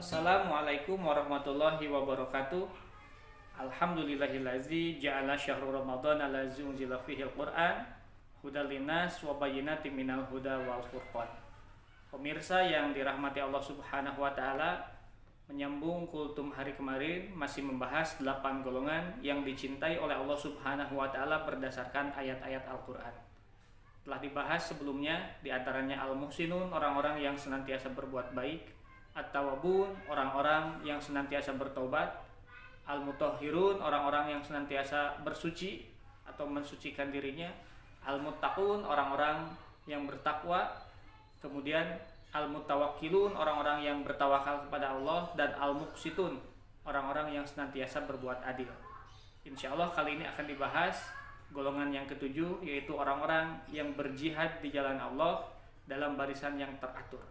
Assalamualaikum warahmatullahi wabarakatuh. Alhamdulillahillazi ja'ala syahrul Ramadan allazi unzila fihil Qur'an hudal linnas wa bayyinatin minal huda wal furqan. Pemirsa yang dirahmati Allah Subhanahu wa taala, menyambung kultum hari kemarin masih membahas 8 golongan yang dicintai oleh Allah Subhanahu wa taala berdasarkan ayat-ayat Al-Qur'an. Telah dibahas sebelumnya, di antaranya al-muhsinun, orang-orang yang senantiasa berbuat baik, at-tawwabun, orang-orang yang senantiasa bertobat, al-mutahhirun, orang-orang yang senantiasa bersuci atau mensucikan dirinya, al-muttaqun, orang-orang yang bertakwa, kemudian al-mutawakkilun, orang-orang yang bertawakal kepada Allah, dan al-muqsitun, orang-orang yang senantiasa berbuat adil. Insyaallah kali ini akan dibahas golongan yang ketujuh, yaitu orang-orang yang berjihad di jalan Allah dalam barisan yang teratur.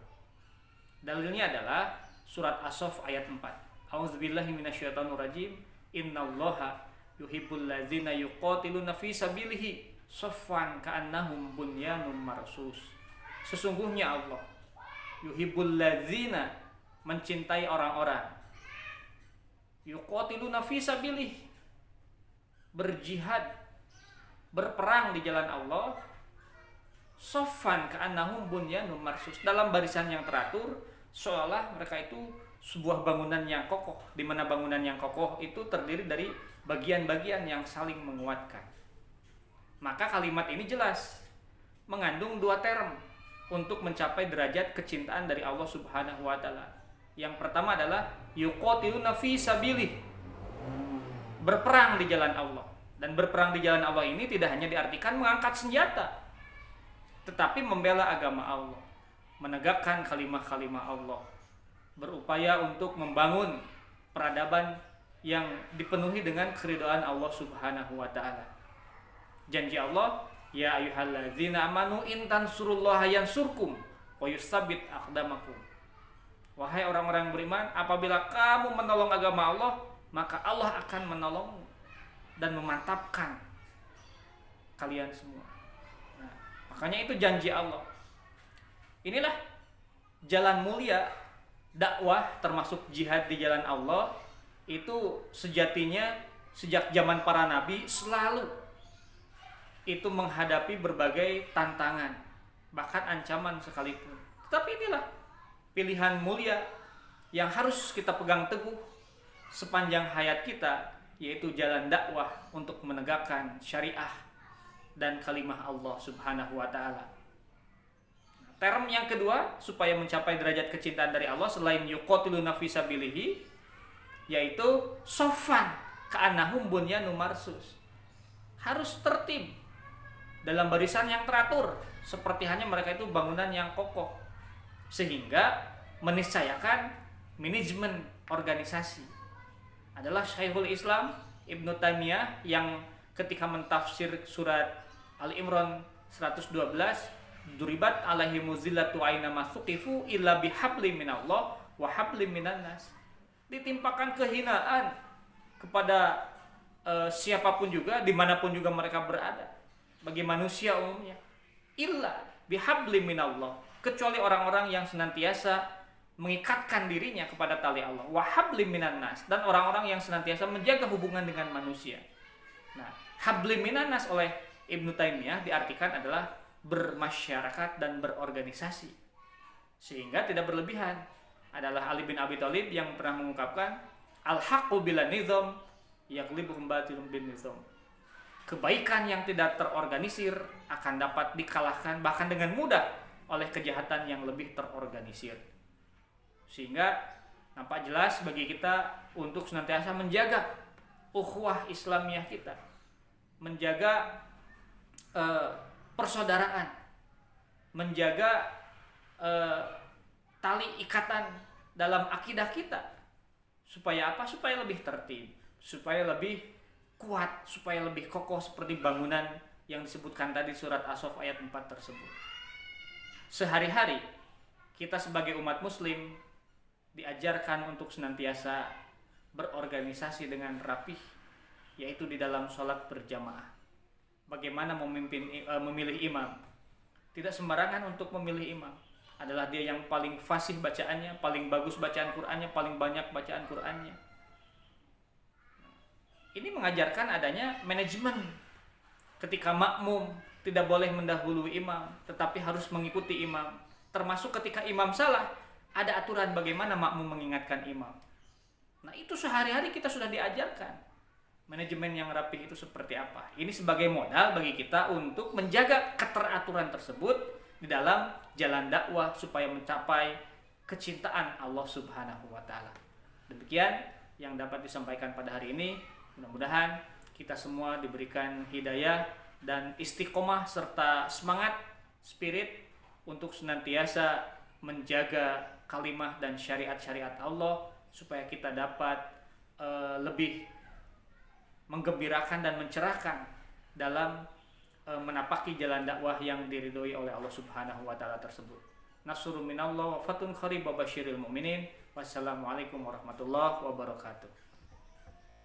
Dalilnya adalah surat As-Saff ayat 4. A'udzubillahi minasyaitonirrajim. Innallaha yuhibbul ladzina yuqatiluna fi sabilihi shaffan ka'annahum bunyanun marsus. Sesungguhnya Allah yuhibbul ladzina, mencintai orang-orang, yuqatiluna fi sabilihi, berjihad, berperang di jalan Allah, shaffan ka'annahum bunyanun marsus, dalam barisan yang teratur, seolah mereka itu sebuah bangunan yang kokoh, di mana bangunan yang kokoh itu terdiri dari bagian-bagian yang saling menguatkan. Maka kalimat ini jelas mengandung dua term untuk mencapai derajat kecintaan dari Allah Subhanahu wa taala. Yang pertama adalah yuqatiluna fi sabilih, berperang di jalan Allah. Dan berperang di jalan Allah ini tidak hanya diartikan mengangkat senjata, tetapi membela agama Allah, menegakkan kalimah-kalimah Allah, berupaya untuk membangun peradaban yang dipenuhi dengan keridhaan Allah Subhanahu wa taala. Janji Allah, ya ayyuhalladzina amanu in tansurullaha yansurkum wa yusabbit aqdamakum. Wahai orang-orang beriman, apabila kamu menolong agama Allah, maka Allah akan menolongmu dan memantapkan kalian semua. Nah, makanya itu janji Allah. Inilah jalan mulia dakwah, termasuk jihad di jalan Allah. Itu sejatinya sejak zaman para nabi selalu itu menghadapi berbagai tantangan, bahkan ancaman sekalipun. Tetapi inilah pilihan mulia yang harus kita pegang teguh sepanjang hayat kita, yaitu jalan dakwah untuk menegakkan syariah dan kalimah Allah Subhanahu wa taala. Term yang kedua supaya mencapai derajat kecintaan dari Allah selain yuqatiluna fi sabilihi, yaitu shaffan ka'annahum bunyanun marsus. Harus tertib dalam barisan yang teratur, seperti hanya mereka itu bangunan yang kokoh, sehingga meniscayakan manajemen organisasi. Adalah Syekhul Islam Ibnu Taimiyah yang ketika mentafsir surat Al-Imran 112, duribat alaihimu zillatu aina masuqifu illa bihablim minallah wa hablim minan nas. Ditimpakan kehinaan kepada siapapun juga, dimanapun juga mereka berada, bagi manusia umumnya, illa bihablim minallah, kecuali orang-orang yang senantiasa mengikatkan dirinya kepada tali Allah, wa hablim minan nas, dan orang-orang yang senantiasa menjaga hubungan dengan manusia. Nah, hablim minan nas oleh Ibnu Taimiyah diartikan adalah bermasyarakat dan berorganisasi, sehingga tidak berlebihan. Adalah Ali bin Abi Thalib yang pernah mengungkapkan, al-haqqu bila nizam yaghlibuhum batilun bin nizam. Kebaikan yang tidak terorganisir akan dapat dikalahkan bahkan dengan mudah oleh kejahatan yang lebih terorganisir. Sehingga nampak jelas bagi kita untuk senantiasa menjaga ukhuwah Islamiyah kita, menjaga persaudaraan, menjaga tali ikatan dalam akidah kita. Supaya apa? Supaya lebih tertib, supaya lebih kuat, supaya lebih kokoh seperti bangunan yang disebutkan tadi surat As-Saff ayat 4 tersebut. Sehari-hari kita sebagai umat muslim diajarkan untuk senantiasa berorganisasi dengan rapih, yaitu di dalam sholat berjamaah. Bagaimana memilih imam. Tidak sembarangan untuk memilih imam. adalah dia yang paling fasih bacaannya, paling bagus bacaan Qur'annya, paling banyak bacaan Qur'annya. Ini mengajarkan adanya manajemen. Ketika makmum tidak boleh mendahului imam, tetapi harus mengikuti imam. Termasuk ketika imam salah, ada aturan bagaimana makmum mengingatkan imam. Nah, itu sehari-hari kita sudah diajarkan. Manajemen yang rapi itu seperti apa. Ini sebagai modal bagi kita untuk menjaga keteraturan tersebut di dalam jalan dakwah supaya mencapai kecintaan Allah Subhanahu wa taala. Demikian yang dapat disampaikan pada hari ini. Mudah-mudahan kita semua diberikan hidayah dan istiqomah serta semangat spirit untuk senantiasa menjaga kalimah dan syariat-syariat Allah supaya kita dapat lebih menggembirakan dan mencerahkan dalam menapaki jalan dakwah yang diridhoi oleh Allah Subhanahu wa taala tersebut. Nasrun minallah wa fatun qarib wa basyiril mu'minin. Wassalamualaikum warahmatullahi wabarakatuh.